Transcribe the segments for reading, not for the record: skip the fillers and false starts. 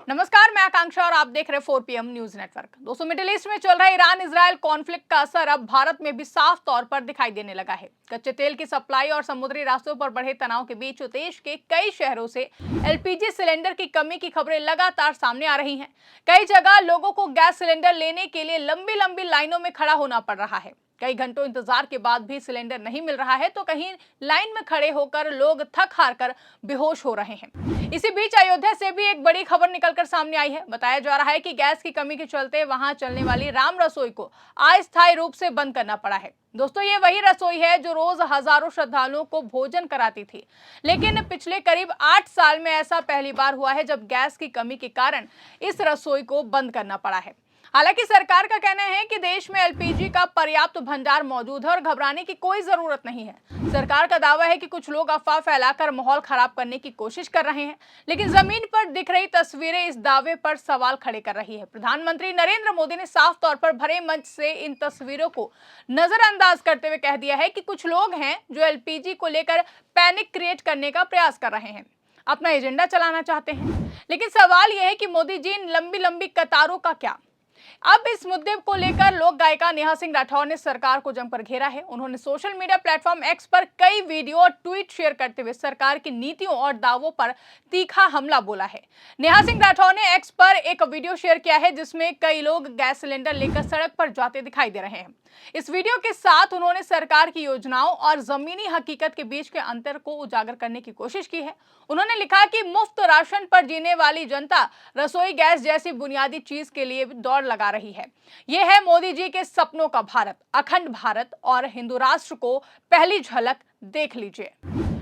नमस्कार, मैं आकांक्षा और आप देख रहे 4 PM न्यूज नेटवर्क। दोस्तों, मिडिल ईस्ट में चल रहा ईरान इजराइल कॉन्फ्लिक्ट का असर अब भारत में भी साफ तौर पर दिखाई देने लगा है। कच्चे तेल की सप्लाई और समुद्री रास्तों पर बढ़े तनाव के बीच देश के कई शहरों से LPG सिलेंडर की कमी की खबरें लगातार सामने आ रही हैं। कई जगह लोगों को गैस सिलेंडर लेने के लिए लंबी लंबी लाइनों में खड़ा होना पड़ रहा है। कई घंटों इंतजार के बाद भी सिलेंडर नहीं मिल रहा है तो कहीं लाइन में खड़े होकर लोग थक हार कर बेहोश हो रहे हैं। इसी बीच अयोध्या से भी एक बड़ी खबर निकलकर सामने आई है। बताया जा रहा है कि गैस की कमी के चलते वहां चलने वाली राम रसोई को अस्थायी रूप से बंद करना पड़ा है। दोस्तों, ये वही रसोई है जो रोज हजारों श्रद्धालुओं को भोजन कराती थी, लेकिन पिछले करीब 8 साल में ऐसा पहली बार हुआ है जब गैस की कमी के कारण इस रसोई को बंद करना पड़ा है। हालांकि सरकार का कहना है कि देश में LPG का पर्याप्त भंडार मौजूद है और घबराने की कोई जरूरत नहीं है। सरकार का दावा है कि कुछ लोग अफवाह फैलाकर माहौल खराब करने की कोशिश कर रहे हैं, लेकिन जमीन पर दिख रही तस्वीरें इस दावे पर सवाल खड़े कर रही है। प्रधानमंत्री नरेंद्र मोदी ने साफ तौर पर भरे मंच से इन तस्वीरों को नजरअंदाज करते हुए कह दिया है कि कुछ लोग हैं जो LPG को लेकर पैनिक क्रिएट करने का प्रयास कर रहे हैं, अपना एजेंडा चलाना चाहते हैं। लेकिन सवाल यह है कि मोदी जी इन लंबी लंबी कतारों का क्या? अब इस मुद्दे को लेकर लोक गायिका नेहा सिंह राठौर ने सरकार को जमकर घेरा है। उन्होंने सोशल मीडिया प्लेटफॉर्म X पर कई वीडियो और ट्वीट शेयर करते हुए सरकार की नीतियों और दावों पर तीखा हमला बोला है। नेहा सिंह राठौर ने X पर एक वीडियो शेयर किया है जिसमें कई लोग गैस सिलेंडर लेकर सड़क पर जाते दिखाई दे रहे हैं। इस वीडियो के साथ उन्होंने सरकार की योजनाओं और जमीनी हकीकत के बीच के अंतर को उजागर करने की कोशिश की है। उन्होंने लिखा कि मुफ्त राशन पर जीने वाली जनता रसोई गैस जैसी बुनियादी चीज के लिए दौड़ लगा रही है। यह है मोदी जी के सपनों का भारत, अखंड भारत और हिंदू राष्ट्र को पहली झलक देख लीजिए।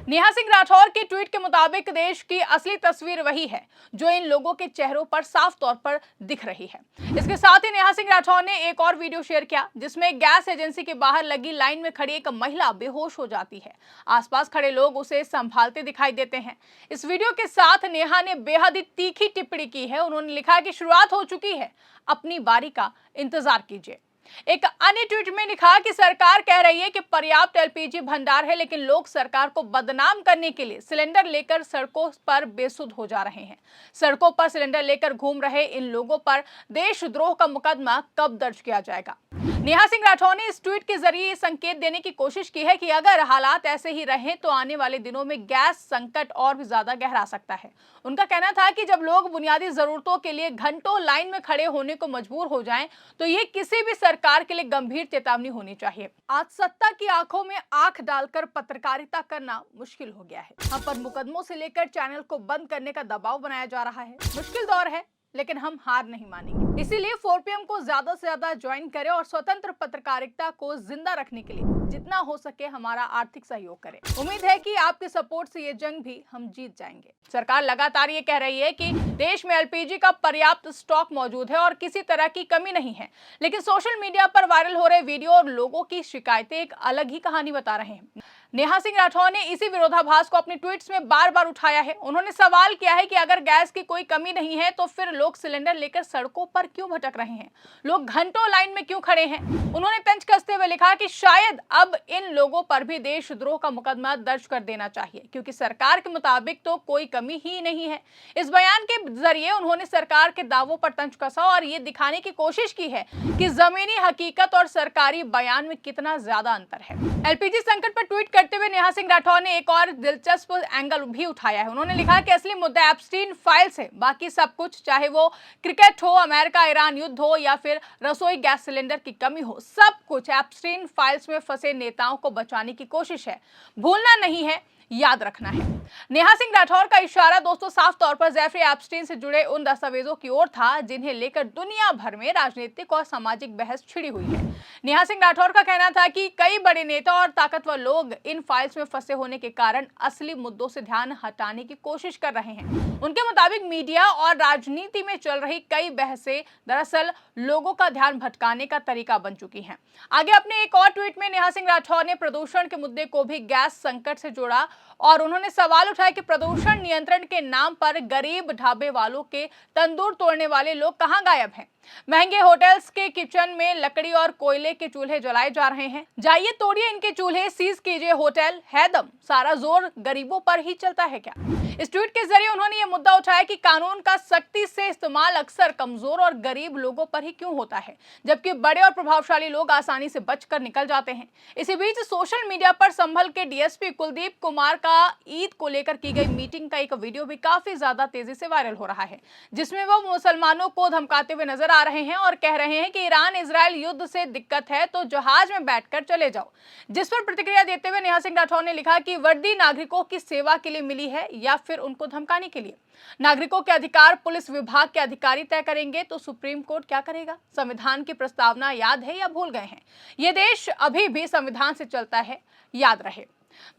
नेहा सिंह राठौर के ट्वीट के मुताबिक देश की असली तस्वीर वही है जो इन लोगों के चेहरों पर साफ तौर पर दिख रही है। इसके साथ ही नेहा सिंह राठौर ने एक और वीडियो शेयर किया जिसमें गैस एजेंसी के बाहर लगी लाइन में खड़ी एक महिला बेहोश हो जाती है। आसपास खड़े लोग उसे संभालते दिखाई देते हैं। इस वीडियो के साथ नेहा ने बेहद ही तीखी टिप्पणी की है। उन्होंने लिखा कि शुरुआत हो चुकी है, अपनी बारी का इंतजार कीजिए। एक अन्य ट्वीट में लिखा कि सरकार कह रही है कि पर्याप्त LPG भंडार है, लेकिन लोग सरकार को बदनाम करने के लिए सिलेंडर लेकर सड़कों पर बेसुध हो जा रहे हैं। सड़कों पर सिलेंडर लेकर घूम रहे इन लोगों पर देशद्रोह का मुकदमा कब दर्ज किया जाएगा? नेहा सिंह राठौर ने इस ट्वीट के जरिए संकेत देने की कोशिश की है कि अगर हालात ऐसे ही रहे तो आने वाले दिनों में गैस संकट और भी ज्यादा गहरा सकता है। उनका कहना था कि जब लोग बुनियादी जरूरतों के लिए घंटों लाइन में खड़े होने को मजबूर हो जाएं, तो ये किसी भी सरकार के लिए गंभीर चेतावनी होनी चाहिए। आज सत्ता की आंखों में आंख डालकर पत्रकारिता करना मुश्किल हो गया है। हम पर मुकदमों से लेकर चैनल को बंद करने का दबाव बनाया जा रहा है। मुश्किल दौर है, लेकिन हम हार नहीं मानेंगे। इसीलिए 4 PM को ज्यादा से ज्यादा ज्वाइन करें और स्वतंत्र पत्रकारिता को जिंदा रखने के लिए जितना हो सके हमारा आर्थिक सहयोग करें। उम्मीद है कि आपके सपोर्ट से ये जंग भी हम जीत जाएंगे। सरकार लगातार ये कह रही है कि देश में LPG का पर्याप्त स्टॉक मौजूद है और किसी तरह की कमी नहीं है, लेकिन सोशल मीडिया पर वायरल हो रहे वीडियो और लोगों की शिकायतें एक अलग ही कहानी बता रहे हैं। नेहा सिंह राठौर ने इसी विरोधाभास को अपने ट्वीट्स में बार बार उठाया है। उन्होंने सवाल किया है कि अगर गैस की कोई कमी नहीं है तो फिर लोग सिलेंडर लेकर सड़कों पर क्यों भटक रहे हैं, लोग घंटों लाइन में क्यों खड़े हैं। उन्होंने तंज कसते हुए लिखा कि शायद अब इन लोगों पर भी देशद्रोह का मुकदमा दर्ज कर देना चाहिए, क्योंकि सरकार के मुताबिक तो कोई कमी ही नहीं है। इस बयान के जरिए उन्होंने सरकार के दावों पर तंज कसा और ये दिखाने की कोशिश की है कि जमीनी हकीकत और सरकारी बयान में कितना ज्यादा अंतर है। LPG संकट पर ट्वीट करते हुए नेहा सिंह राठौर ने एक और दिलचस्प एंगल भी उठाया है। उन्होंने लिखा कि असली मुद्दा एप्स्टीन फाइल्स है, बाकी सब कुछ, चाहे वो क्रिकेट हो, अमेरिका ईरान युद्ध हो या फिर रसोई गैस सिलेंडर की कमी हो, सब कुछ एप्स्टीन फाइल्स में फंसे नेताओं को बचाने की कोशिश है। भूलना नहीं है, याद रखना है। नेहा सिंह राठौर का इशारा दोस्तों साफ तौर पर जेफरी एप्स्टीन से जुड़े उन दस्तावेजों की ओर था जिन्हें लेकर दुनिया भर में राजनीतिक और सामाजिक बहस छिड़ी हुई है। नेहा सिंह राठौर का कहना था कि कई बड़े नेता और ताकतवर लोग इन फाइल्स में फंसे होने के कारण असली मुद्दों से ध्यान हटाने की कोशिश कर रहे हैं। उनके मुताबिक मीडिया और राजनीति में चल रही कई बहसें दरअसल लोगों का ध्यान भटकाने का तरीका बन चुकी हैं। आगे अपने एक और ट्वीट में नेहा सिंह राठौर ने प्रदूषण के मुद्दे को भी गैस संकट से जोड़ा और उन्होंने सवाल उठाया कि प्रदूषण नियंत्रण के नाम पर गरीब ढाबे वालों के तंदूर तोड़ने वाले लोग कहां गायब हैं। महंगे होटल्स के किचन में लकड़ी और कोयले के चूल्हे जलाए जा रहे हैं। जाइए तोड़िए इनके चूल्हे, सीज कीजिए होटल, है दम। सारा जोर गरीबों पर ही चलता है क्या? इस ट्वीट के जरिए उन्होंने ये मुद्दा उठाया कि कानून का सख्ती से इस्तेमाल अक्सर कमजोर और गरीब लोगों पर ही क्यों होता है, जबकि बड़े और प्रभावशाली लोग आसानी से बचकर निकल जाते हैं। इसी बीच सोशल मीडिया पर संभल के डीएसपी कुलदीप कुमार का ईद को लेकर की गई मीटिंग का एक वीडियो भी काफी ज्यादा तेजी से वायरल हो रहा है, जिसमें वो मुसलमानों को धमकाते हुए नजर आ रहे हैं और कह रहे हैं कि ईरान इजरायल युद्ध से दिक्कत है तो जहाज में बैठकर चले जाओ। जिस पर प्रतिक्रिया देते हुए नेहा सिंह राठौर ने लिखा कि वर्दी नागरिकों की सेवा के लिए मिली है या फिर उनको धमकाने के लिए। नागरिकों के अधिकार पुलिस विभाग के अधिकारी तय करेंगे तो सुप्रीम कोर्ट क्या करेगा? संविधान की प्रस्तावना याद है या भूल गए हैं? ये देश अभी भी संविधान से चलता है, याद रहे।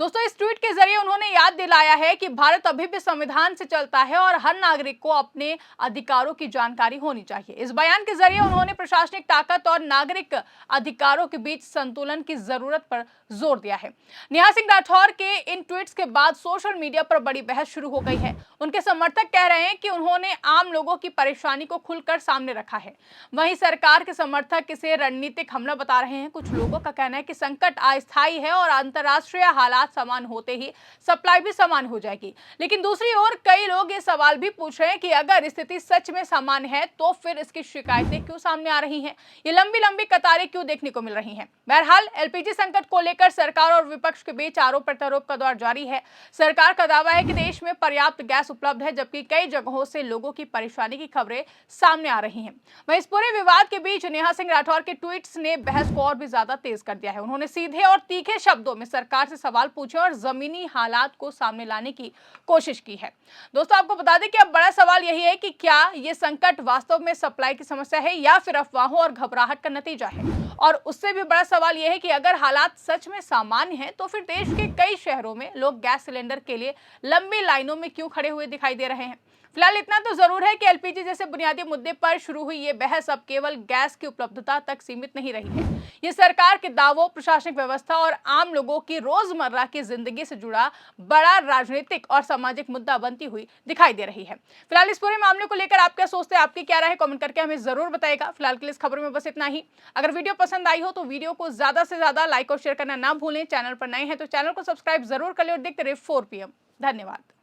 दोस्तों, इस ट्वीट के जरिए उन्होंने याद दिलाया है कि भारत अभी भी संविधान से चलता है और हर नागरिक को अपने अधिकारों की जानकारी होनी चाहिए। इस बयान के जरिए उन्होंने प्रशासनिक ताकत और नागरिक अधिकारों के बीच संतुलन की जरूरत पर जोर दिया है। नेहा सिंह राठौर के इन ट्वीट्स के बाद सोशल मीडिया पर बड़ी बहस शुरू हो गई है। उनके समर्थक कह रहे हैं कि उन्होंने आम लोगों की परेशानी को खुलकर सामने रखा है, वहीं सरकार के समर्थक इसे रणनीतिक हमला बता रहे हैं। कुछ लोगों का कहना है कि संकट अस्थायी है और अंतर्राष्ट्रीय हालात समान होते ही सप्लाई भी समान हो जाएगी। लेकिन दूसरी ओर कई लोग ये सवाल भी पूछ रहे हैं कि अगर स्थिति सच में समान है तो फिर इसकी शिकायतें क्यों सामने आ रही हैं? ये लंबी लंबी कतारें क्यों देखने को मिल रही हैं? बहरहाल एलपीजी संकट को लेकर सरकार और विपक्ष के बीच आरोप प्रत्यारोप का दौर जारी है। सरकार का दावा है कि देश में पर्याप्त गैस उपलब्ध है, जबकि कई जगहों से लोगों की परेशानी की खबरें सामने आ रही हैं। वहीं इस पूरे विवाद के बीच नेहा सिंह राठौर के ट्वीट्स ने बहस को और भी ज्यादा तेज कर दिया है। उन्होंने सीधे और तीखे शब्दों में सरकार से सवाल पूछे और जमीनी हालात को सामने लाने की कोशिश की है। दोस्तों, आपको बता दें कि अब बड़ा सवाल यही है कि क्या ये संकट वास्तव में सप्लाई की समस्या है या फिर अफवाहों और घबराहट का नतीजा है? और उससे भी बड़ा सवाल यह है कि अगर हालात सच में सामान्य हैं तो फिर देश के कई शहरों में लोग गैस सिलेंडर के लिए लंबी लाइनों में क्यों खड़े हुए दिखाई दे रहे हैं? फिलहाल इतना तो जरूर है कि एलपीजी जैसे बुनियादी मुद्दे पर शुरू हुई ये बहस अब केवल गैस की उपलब्धता तक सीमित नहीं रही है। ये सरकार के दावों, प्रशासनिक व्यवस्था और आम लोगों की रोजमर्रा की जिंदगी से जुड़ा बड़ा राजनीतिक और सामाजिक मुद्दा बनती हुई दिखाई दे रही है। फिलहाल इस पूरे मामले को लेकर आप क्या सोचते हैं, आपकी क्या राय है, कमेंट करके हमें जरूर बताएगा। फिलहाल के लिए इस खबर में बस इतना ही। अगर वीडियो पसंद आई हो तो वीडियो को ज्यादा से ज्यादा लाइक और शेयर करना ना भूलें। चैनल पर नए हैं तो चैनल को सब्सक्राइब जरूर कर लें और देखते रहिए 4 PM। धन्यवाद।